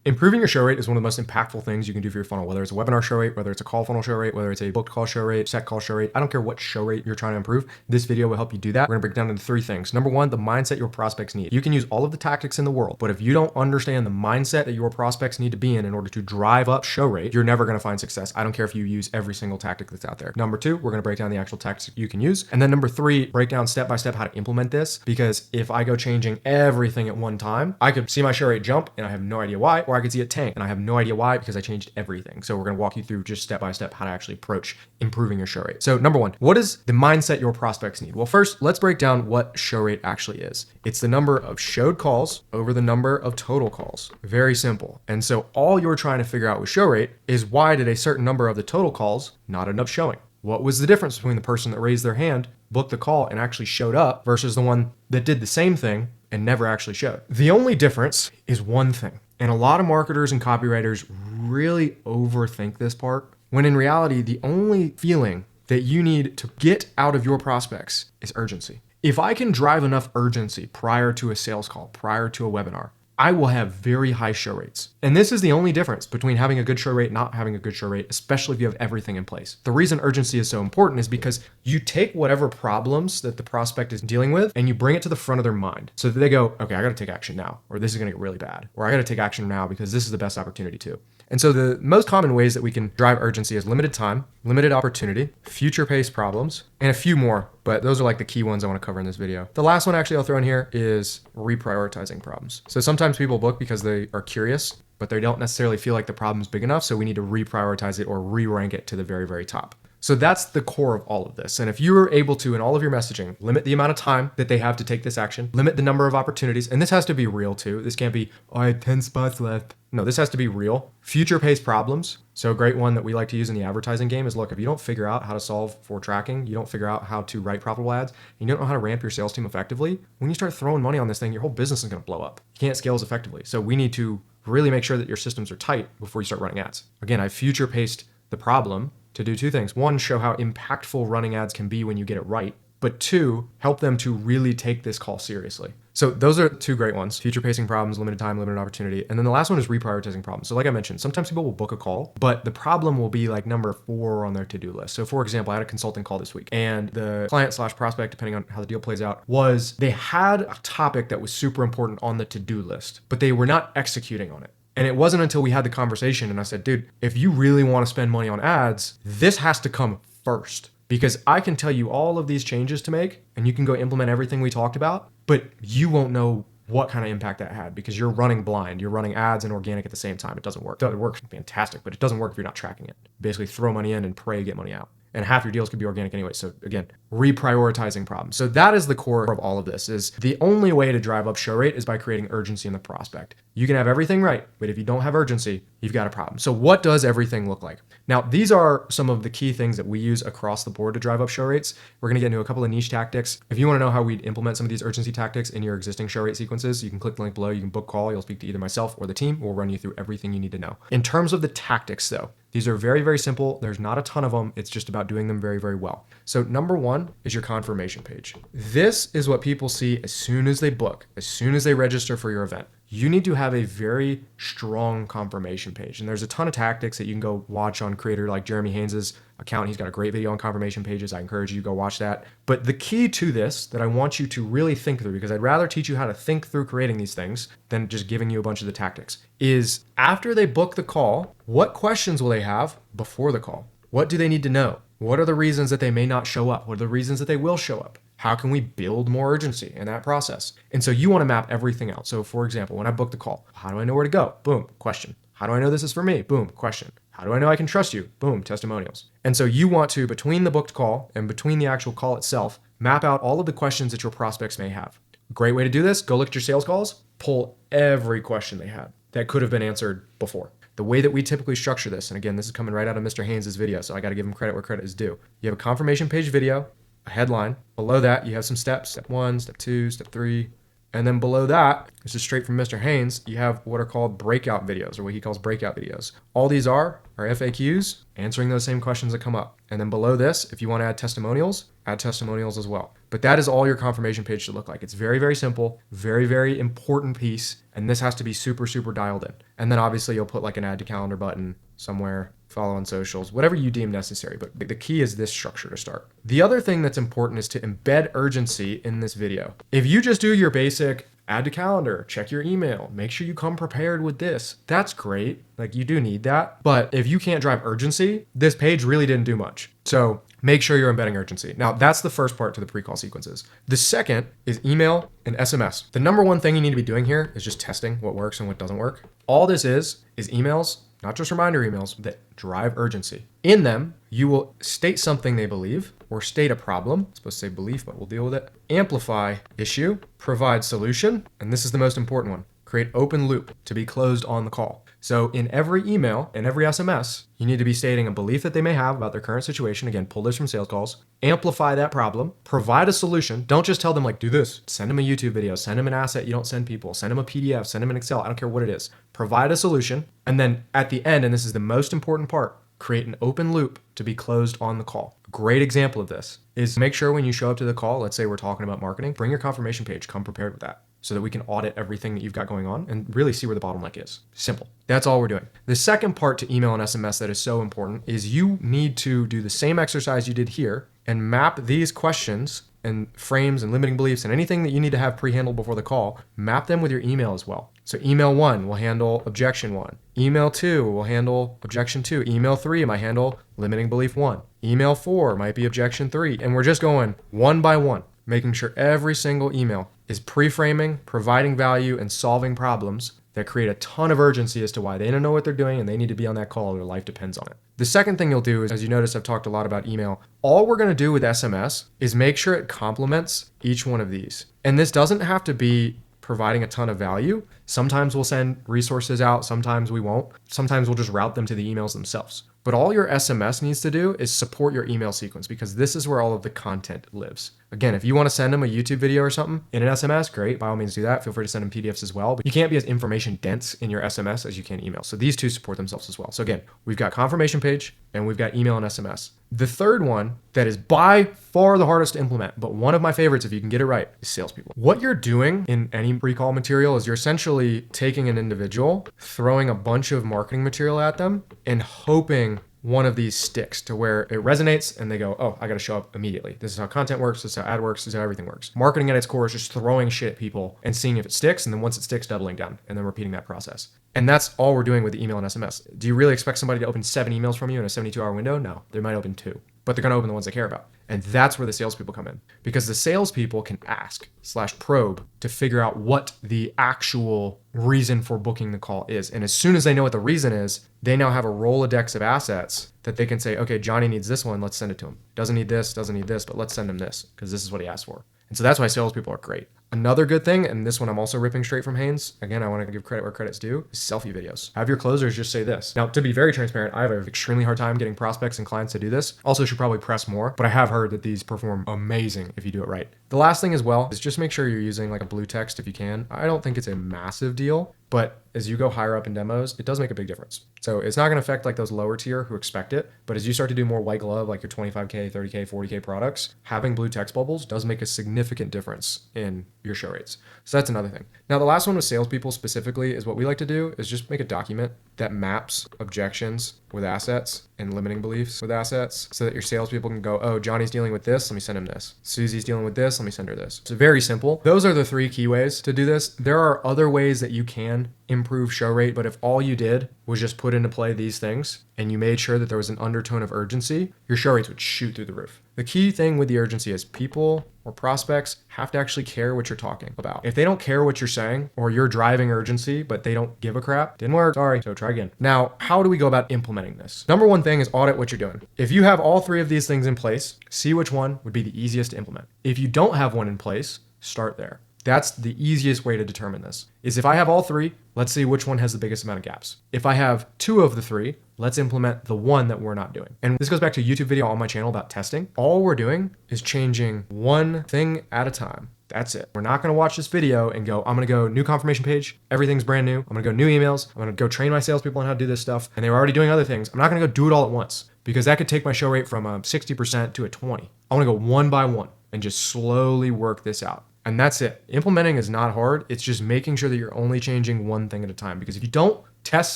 Improving your show rate is one of the most impactful things you can do for your funnel, whether it's a webinar show rate, whether it's a call funnel show rate, whether it's a booked call show rate, set call show rate. I don't care what show rate you're trying to improve. This video will help you do that. We're gonna break down into 3 things. Number 1, the mindset your prospects need. You can use all of the tactics in the world, but if you don't understand the mindset that your prospects need to be in order to drive up show rate, you're never gonna find success. I don't care if you use every single tactic that's out there. Number 2, we're gonna break down the actual tactics you can use. And then number 3, break down step by step how to implement this, because if I go changing everything at one time, I could see my show rate jump and I have no idea why, or I could see it tank and I have no idea why because I changed everything. So we're going to walk you through just step by step how to actually approach improving your show rate. So number 1, what is the mindset your prospects need? Well, first, let's break down what show rate actually is. It's the number of showed calls over the number of total calls. Very simple. And so all you're trying to figure out with show rate is why did a certain number of the total calls not end up showing? What was the difference between the person that raised their hand, booked the call, and actually showed up versus the one that did the same thing and never actually showed? The only difference is one thing. And a lot of marketers and copywriters really overthink this part, when in reality, the only feeling that you need to get out of your prospects is urgency. If I can drive enough urgency prior to a sales call, prior to a webinar, I will have very high show rates. And this is the only difference between having a good show rate and not having a good show rate, especially if you have everything in place. The reason urgency is so important is because you take whatever problems that the prospect is dealing with and you bring it to the front of their mind so that they go, okay, I got to take action now, or this is going to get really bad, or I got to take action now because this is the best opportunity too. And so the most common ways that we can drive urgency is limited time, limited opportunity, future-paced problems, and a few more, but those are like the key ones I want to cover in this video. The last one actually I'll throw in here is reprioritizing problems. So sometimes people book because they are curious, but they don't necessarily feel like the problem's big enough, so we need to reprioritize it or re-rank it to the very, very top. So that's the core of all of this. And if you are able to, in all of your messaging, limit the amount of time that they have to take this action, limit the number of opportunities, and this has to be real too. This can't be, oh, I had 10 spots left. No, this has to be real. Future-paced problems. So a great one that we like to use in the advertising game is, look, if you don't figure out how to solve for tracking, you don't figure out how to write profitable ads, and you don't know how to ramp your sales team effectively, when you start throwing money on this thing, your whole business is going to blow up. You can't scale as effectively. So we need to really make sure that your systems are tight before you start running ads. Again, I future-paced the problem to do 2 things. 1, show how impactful running ads can be when you get it right. But 2, help them to really take this call seriously. So those are 2 great ones: future pacing problems, limited time, limited opportunity. And then the last one is reprioritizing problems. So like I mentioned, sometimes people will book a call, but the problem will be like number 4 on their to-do list. So for example, I had a consulting call this week and the client/prospect, depending on how the deal plays out, was they had a topic that was super important on the to-do list, but they were not executing on it. And it wasn't until we had the conversation and I said, dude, if you really want to spend money on ads, this has to come first. Because I can tell you all of these changes to make and you can go implement everything we talked about, but you won't know what kind of impact that had because you're running blind. You're running ads and organic at the same time. It doesn't work. It works fantastic, but it doesn't work if you're not tracking it. Basically throw money in and pray get money out. And half your deals could be organic anyway. So again, reprioritizing problems. So that is the core of all of this. Is the only way to drive up show rate is by creating urgency in the prospect. You can have everything right, but if you don't have urgency, you've got a problem. So what does everything look like? Now, these are some of the key things that we use across the board to drive up show rates. We're going to get into a couple of niche tactics. If you want to know how we implement some of these urgency tactics in your existing show rate sequences, you can click the link below. You can book call. You'll speak to either myself or the team. We'll run you through everything you need to know. In terms of the tactics though, these are very, very simple. There's not a ton of them. It's just about doing them very, very well. So number 1 is your confirmation page. This is what people see as soon as they book, as soon as they register for your event. You need to have a very strong confirmation page. And there's a ton of tactics that you can go watch on creator like Jeremy Haynes's account. He's got a great video on confirmation pages. I encourage you to go watch that. But the key to this that I want you to really think through, because I'd rather teach you how to think through creating these things than just giving you a bunch of the tactics, is after they book the call, what questions will they have before the call? What do they need to know? What are the reasons that they may not show up? What are the reasons that they will show up? How can we build more urgency in that process? And so you want to map everything out. So for example, when I book the call, how do I know where to go? Boom, question. How do I know this is for me? Boom, question. How do I know I can trust you? Boom, testimonials. And so you want to, between the booked call and between the actual call itself, map out all of the questions that your prospects may have. Great way to do this, go look at your sales calls, pull every question they had that could have been answered before. The way that we typically structure this, and again, this is coming right out of Mr. Haynes' video, so I got to give him credit where credit is due. You have a confirmation page video, a headline. Below that, you have some steps, step 1, step 2, step 3, And then below that, this is straight from Mr. Haynes, you have what are called breakout videos, or what he calls breakout videos. All these are FAQs, answering those same questions that come up. And then below this, if you want to add testimonials as well. But that is all your confirmation page should look like. It's very, very simple, very, very important piece. And this has to be super, super dialed in. And then obviously you'll put like an add to calendar button somewhere, follow on socials, whatever you deem necessary. But the key is this structure to start. The other thing that's important is to embed urgency in this video. If you just do your basic add to calendar, check your email, make sure you come prepared with this, that's great. Like, you do need that. But if you can't drive urgency, this page really didn't do much. So make sure you're embedding urgency. Now, that's the first part to the pre-call sequences. The second is email and SMS. The number one thing you need to be doing here is just testing what works and what doesn't work. All this is emails, not just reminder emails, that drive urgency. In them, you will state something they believe or state a problem. It's supposed to say belief, but we'll deal with it. Amplify issue, provide solution, and this is the most important one. Create open loop to be closed on the call. So in every email and every SMS, you need to be stating a belief that they may have about their current situation. Again, pull this from sales calls. Amplify that problem. Provide a solution. Don't just tell them like, do this. Send them a YouTube video. Send them an asset you don't send people. Send them a PDF. Send them an Excel. I don't care what it is. Provide a solution. And then at the end, and this is the most important part, create an open loop to be closed on the call. A great example of this is make sure when you show up to the call, let's say we're talking about marketing, bring your confirmation page. Come prepared with that, so that we can audit everything that you've got going on and really see where the bottleneck is. Simple. That's all we're doing. The second part to email and SMS that is so important is you need to do the same exercise you did here and map these questions and frames and limiting beliefs and anything that you need to have pre-handled before the call, map them with your email as well. So email 1 will handle objection 1. Email 2 will handle objection 2. Email 3 might handle limiting belief 1. Email 4 might be objection 3. And we're just going one by one, making sure every single email is pre-framing, providing value, and solving problems that create a ton of urgency as to why they don't know what they're doing and they need to be on that call or their life depends on it. The second thing you'll do is, as you notice, I've talked a lot about email. All we're going to do with SMS is make sure it complements each one of these. And this doesn't have to be providing a ton of value. Sometimes we'll send resources out, sometimes we won't. Sometimes we'll just route them to the emails themselves. But all your SMS needs to do is support your email sequence, because this is where all of the content lives. Again, if you want to send them a YouTube video or something in an SMS, great, by all means do that. Feel free to send them PDFs as well, but you can't be as information dense in your SMS as you can email. So these two support themselves as well. So again, we've got confirmation page and we've got email and SMS. The third one that is by far the hardest to implement, but one of my favorites if you can get it right, is salespeople. What you're doing in any pre-call material is you're essentially taking an individual, throwing a bunch of marketing material at them and hoping one of these sticks to where it resonates and they go, oh, I got to show up immediately. This is how content works. This is how ad works. This is how everything works. Marketing at its core is just throwing shit at people and seeing if it sticks. And then once it sticks, doubling down and then repeating that process. And that's all we're doing with the email and SMS. Do you really expect somebody to open 7 emails from you in a 72-hour window? No, they might open 2, but they're going to open the ones they care about. And that's where the salespeople come in, because the salespeople can ask/probe to figure out what the actual reason for booking the call is. And as soon as they know what the reason is, they now have a Rolodex of assets that they can say, okay, Johnny needs this one, let's send it to him. Doesn't need this, but let's send him this because this is what he asked for. And so that's why salespeople are great. Another good thing, and this one I'm also ripping straight from Haynes, again, I want to give credit where credit's due, is selfie videos. Have your closers just say this. Now, to be very transparent, I have an extremely hard time getting prospects and clients to do this. Also should probably press more, but I have heard that these perform amazing if you do it right. The last thing as well is just make sure you're using like a blue text if you can. I don't think it's a massive deal, but as you go higher up in demos, it does make a big difference. So it's not going to affect like those lower tier who expect it, but as you start to do more white glove, like your 25K, 30K, 40K products, having blue text bubbles does make a significant difference in your show rates. So that's another thing. Now, the last one with salespeople specifically is what we like to do is just make a document that maps objections with assets and limiting beliefs with assets so that your salespeople can go, oh, Johnny's dealing with this, let me send him this. Susie's dealing with this, let me send her this. So very simple. Those are the 3 key ways to do this. There are other ways that you can improve show rate, but if all you did was just put into play these things and you made sure that there was an undertone of urgency, your show rates would shoot through the roof. The key thing with the urgency is people or prospects have to actually care what you're talking about. If they don't care what you're saying, or you're driving urgency, but they don't give a crap, didn't work, sorry, so try again. Now, how do we go about implementing this? Number one thing is audit what you're doing. If you have all 3 of these things in place, see which one would be the easiest to implement. If you don't have one in place, start there. That's the easiest way to determine this, is if I have all 3, let's see which one has the biggest amount of gaps. If I have 2 of the 3, let's implement the one that we're not doing. And this goes back to a YouTube video on my channel about testing. All we're doing is changing one thing at a time. That's it. We're not going to watch this video and go, I'm going to go new confirmation page. Everything's brand new. I'm going to go new emails. I'm going to go train my salespeople on how to do this stuff. And they were already doing other things. I'm not going to go do it all at once because that could take my show rate from a 60% to a 20. I want to go one by one and just slowly work this out. And that's it. Implementing is not hard. It's just making sure that you're only changing one thing at a time, because if you don't test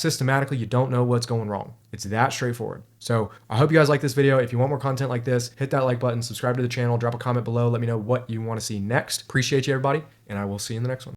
systematically, you don't know what's going wrong. It's that straightforward. So I hope you guys like this video. If you want more content like this, hit that like button, subscribe to the channel, drop a comment below. Let me know what you want to see next. Appreciate you, everybody, and I will see you in the next one.